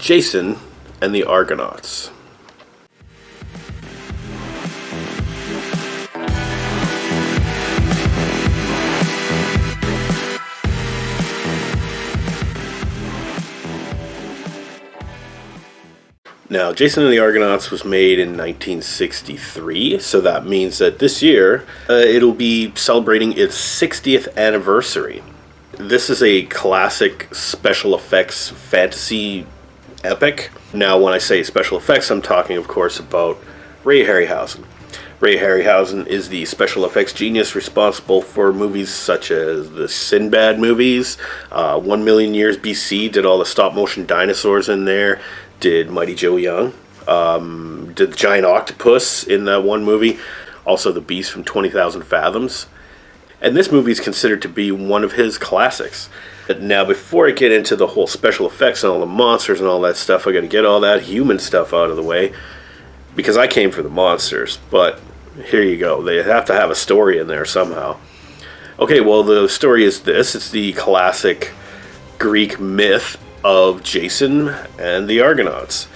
Jason and the Argonauts. Now, Jason and the Argonauts was made in 1963, so that means that this year it'll be celebrating its 60th anniversary. This is a classic special effects fantasy epic. Now, when I say special effects, I'm talking, of course, about Ray Harryhausen. Ray Harryhausen is the special effects genius responsible for movies such as the Sinbad movies, 1 Million Years BC, did all the stop-motion dinosaurs in there, did Mighty Joe Young, did the giant octopus in that one movie, also the Beast from 20,000 Fathoms. And this movie is considered to be one of his classics. Now, before I get into the whole special effects and all the monsters and all that stuff, I got to get all that human stuff out of the way, because I came for the monsters, but here you go. They have to have a story in there somehow. Okay, well, the story is this. It's the classic Greek myth of Jason and the Argonauts.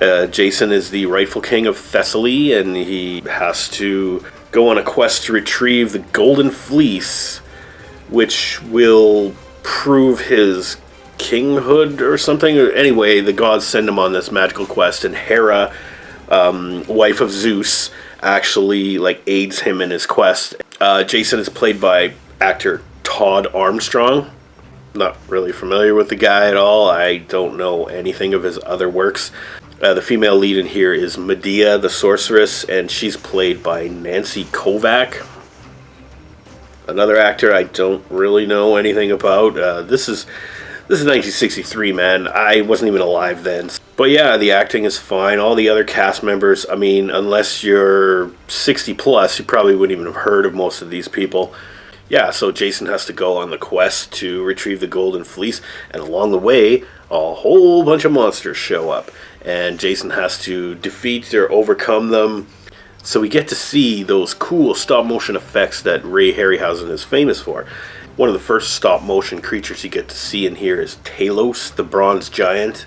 Jason is the rightful king of Thessaly, and he has to go on a quest to retrieve the Golden Fleece, which will prove his kinghood or something. Anyway, the gods send him on this magical quest, and Hera, wife of Zeus, actually aids him in his quest. Jason is played by actor Todd Armstrong. Not really familiar with the guy at all. I don't know anything of his other works. The female lead in here is Medea the Sorceress, and she's played by Nancy Kovac. Another actor I don't really know anything about. This is 1963, man. I wasn't even alive then. But yeah, the acting is fine. All the other cast members, I mean, unless you're 60 plus, you probably wouldn't even have heard of most of these people. Yeah, so Jason has to go on the quest to retrieve the Golden Fleece, and along the way, a whole bunch of monsters show up, and Jason has to defeat or overcome them. So we get to see those cool stop-motion effects that Ray Harryhausen is famous for. One of the first stop-motion creatures you get to see in here is Talos, the bronze giant.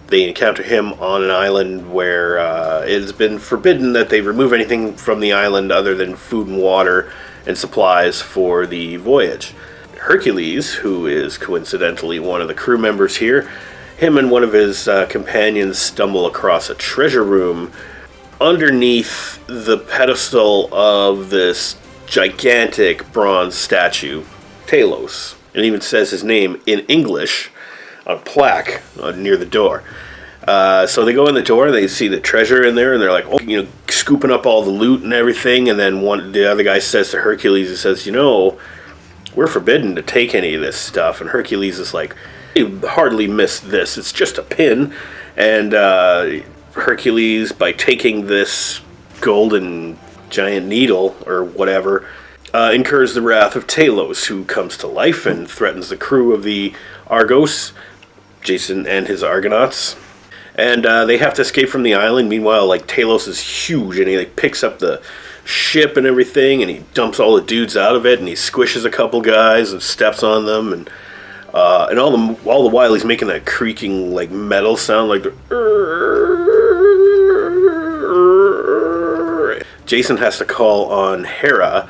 They encounter him on an island where it has been forbidden that they remove anything from the island other than food and water and supplies for the voyage. Hercules, who is coincidentally one of the crew members here, him and one of his companions stumble across a treasure room underneath the pedestal of this gigantic bronze statue, Talos. It even says his name in English on a plaque near the door. So they go in the door and they see the treasure in there, and they're like, scooping up all the loot and everything. And then the other guy says to Hercules, he says, we're forbidden to take any of this stuff. And Hercules is like, you hardly missed this. It's just a pin. And Hercules, by taking this golden giant needle or whatever, incurs the wrath of Talos, who comes to life and threatens the crew of the Argos, Jason and his Argonauts. And they have to escape from the island. Meanwhile, Talos is huge, and he picks up the ship and everything, and he dumps all the dudes out of it, and he squishes a couple guys and steps on them, and all the while he's making that creaking metal sound, Jason has to call on Hera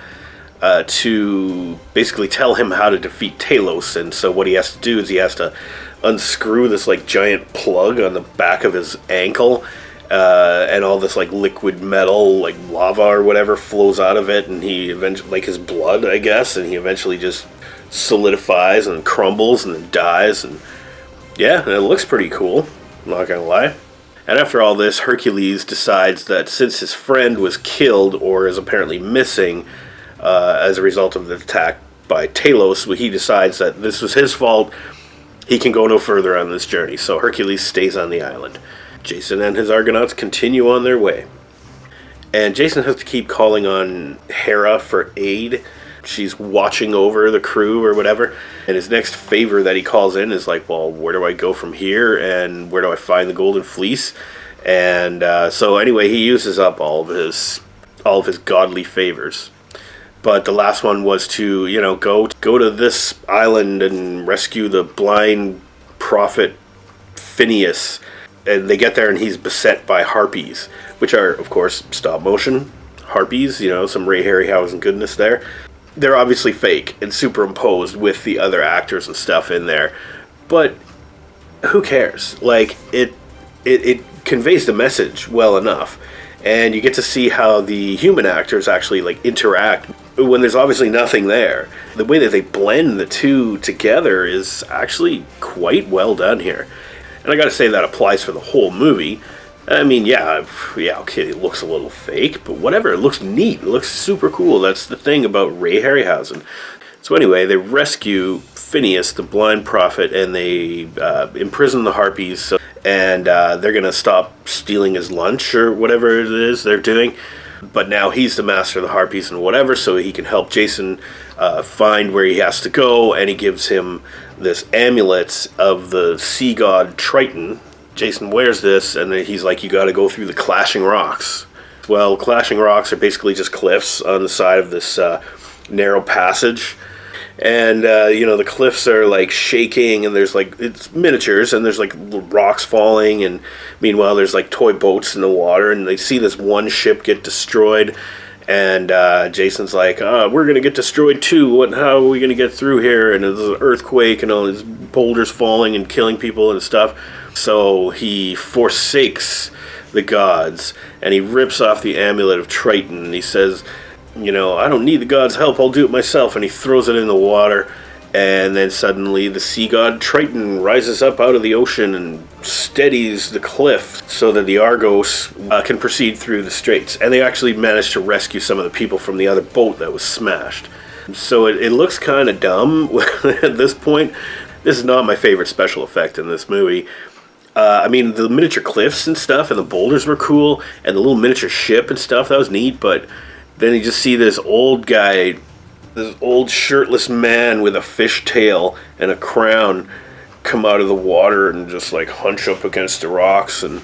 to basically tell him how to defeat Talos. And so what he has to do is he has to unscrew this giant plug on the back of his ankle, and all this liquid metal, lava or whatever, flows out of it, and he eventually, his blood, I guess, and he eventually just solidifies and crumbles and then dies. And yeah, it looks pretty cool, I'm not gonna lie. And after all this, Hercules decides that since his friend was killed or is apparently missing as a result of the attack by Talos, he decides that this was his fault. He can go no further on this journey, so Hercules stays on the island. Jason and his Argonauts continue on their way. And Jason has to keep calling on Hera for aid. She's watching over the crew or whatever. And his next favor that he calls in is well, where do I go from here? And where do I find the Golden Fleece? And so anyway, he uses up all of his godly favors. But the last one was to, go to this island and rescue the blind prophet Phineas, and they get there and he's beset by harpies, which are, of course, stop motion harpies, some Ray Harryhausen goodness there. They're obviously fake and superimposed with the other actors and stuff in there, but who cares? Like, it conveys the message well enough, and you get to see how the human actors actually like interact when there's obviously nothing there. The way that they blend the two together is actually quite well done here, and I gotta say that applies for the whole movie. I mean, yeah, okay, it looks a little fake, but whatever, it looks neat, it looks super cool. That's the thing about Ray Harryhausen. So anyway, they rescue Phineas, the blind prophet, and they imprison the harpies, and they're going to stop stealing his lunch or whatever it is they're doing. But now he's the master of the harpies and whatever, so he can help Jason find where he has to go, and he gives him this amulet of the sea god Triton. Jason wears this, and then he's like, you got to go through the clashing rocks. Well, clashing rocks are basically just cliffs on the side of this narrow passage. And, the cliffs are, like, shaking, and there's, like, it's miniatures, and there's, like, rocks falling, and meanwhile there's, like, toy boats in the water, and they see this one ship get destroyed, and Jason's like, we're going to get destroyed too, how are we going to get through here, and there's an earthquake, and all these boulders falling and killing people and stuff. So he forsakes the gods, and he rips off the amulet of Triton, and he says, I don't need the gods' help, I'll do it myself, and he throws it in the water, and then suddenly the sea god Triton rises up out of the ocean and steadies the cliff so that the Argos can proceed through the straits, and they actually manage to rescue some of the people from the other boat that was smashed. So it looks kind of dumb at this point. This is not my favorite special effect in this movie. The miniature cliffs and stuff, and the boulders were cool, and the little miniature ship and stuff, that was neat, but then you just see this old guy, this old shirtless man with a fish tail and a crown come out of the water and just like hunch up against the rocks, and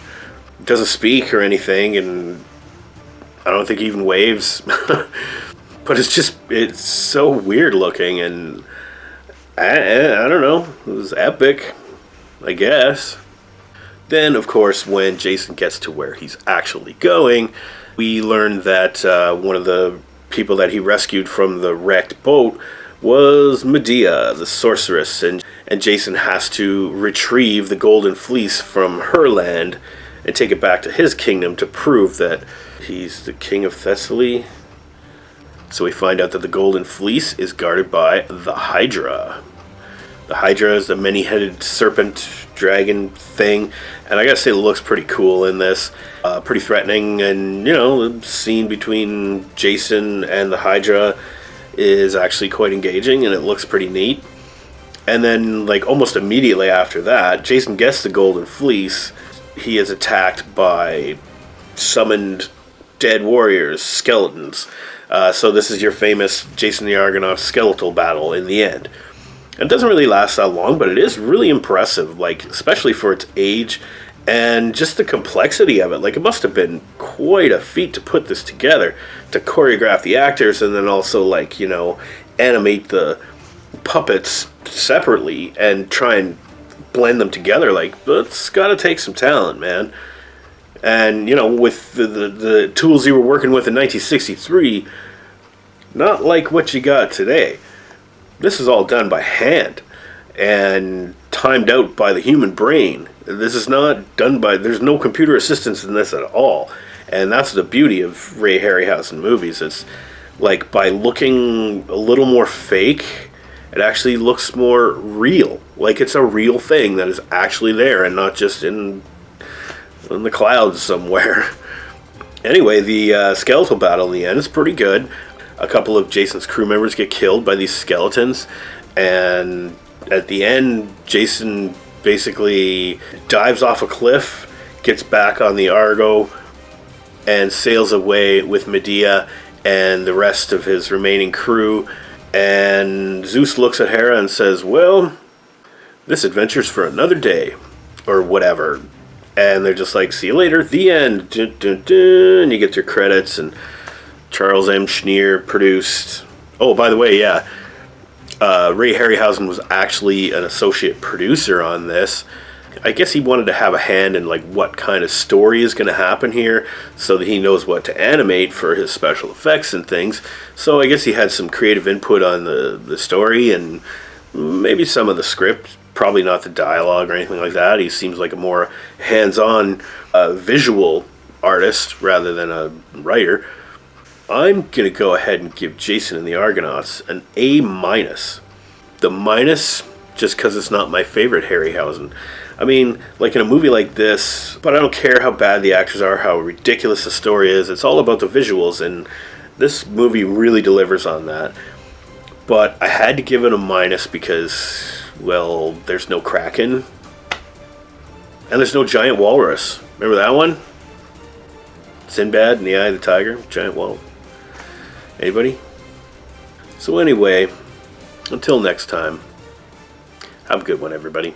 doesn't speak or anything, and I don't think he even waves. But it's so weird looking, and I don't know, it was epic, I guess. Then, of course, when Jason gets to where he's actually going, we learn that one of the people that he rescued from the wrecked boat was Medea, the sorceress, and Jason has to retrieve the golden fleece from her land and take it back to his kingdom to prove that he's the king of Thessaly. So we find out that the golden fleece is guarded by the Hydra. The Hydra is the many-headed serpent dragon thing, and I gotta say it looks pretty cool in this. Pretty threatening, and the scene between Jason and the Hydra is actually quite engaging, and it looks pretty neat. And then, like, almost immediately after that, Jason gets the golden fleece. He is attacked by summoned dead warriors, skeletons. So this is your famous Jason the Argonauts skeletal battle in the end. It doesn't really last that long, but it is really impressive, like, especially for its age and just the complexity of it. Like, it must have been quite a feat to put this together, to choreograph the actors and then also, like, animate the puppets separately and try and blend them together. Like, it's gotta take some talent, man. And, with the tools you were working with in 1963, not like what you got today. This is all done by hand and timed out by the human brain. This is not done by... There's no computer assistance in this at all. And that's the beauty of Ray Harryhausen movies. It's like, by looking a little more fake, it actually looks more real. Like it's a real thing that is actually there and not just in the clouds somewhere. Anyway, the skeletal battle in the end is pretty good. A couple of Jason's crew members get killed by these skeletons, and at the end, Jason basically dives off a cliff, gets back on the Argo, and sails away with Medea and the rest of his remaining crew. And Zeus looks at Hera and says, well, this adventure's for another day, or whatever. And they're just like, see you later, the end. Dun, dun, dun. And you get your credits, and Charles M. Schneer produced... Oh, by the way, yeah. Ray Harryhausen was actually an associate producer on this. I guess he wanted to have a hand in like what kind of story is going to happen here, so that he knows what to animate for his special effects and things. So I guess he had some creative input on the story and maybe some of the script. Probably not the dialogue or anything like that. He seems like a more hands-on visual artist rather than a writer. I'm going to go ahead and give Jason and the Argonauts an A-. The minus, just because it's not my favorite Harryhausen. I mean, like in a movie like this, but I don't care how bad the actors are, how ridiculous the story is. It's all about the visuals, and this movie really delivers on that. But I had to give it a minus because, well, there's no Kraken. And there's no giant walrus. Remember that one? Sinbad in the Eye of the Tiger, giant wall. Anybody? So anyway, until next time, have a good one, everybody.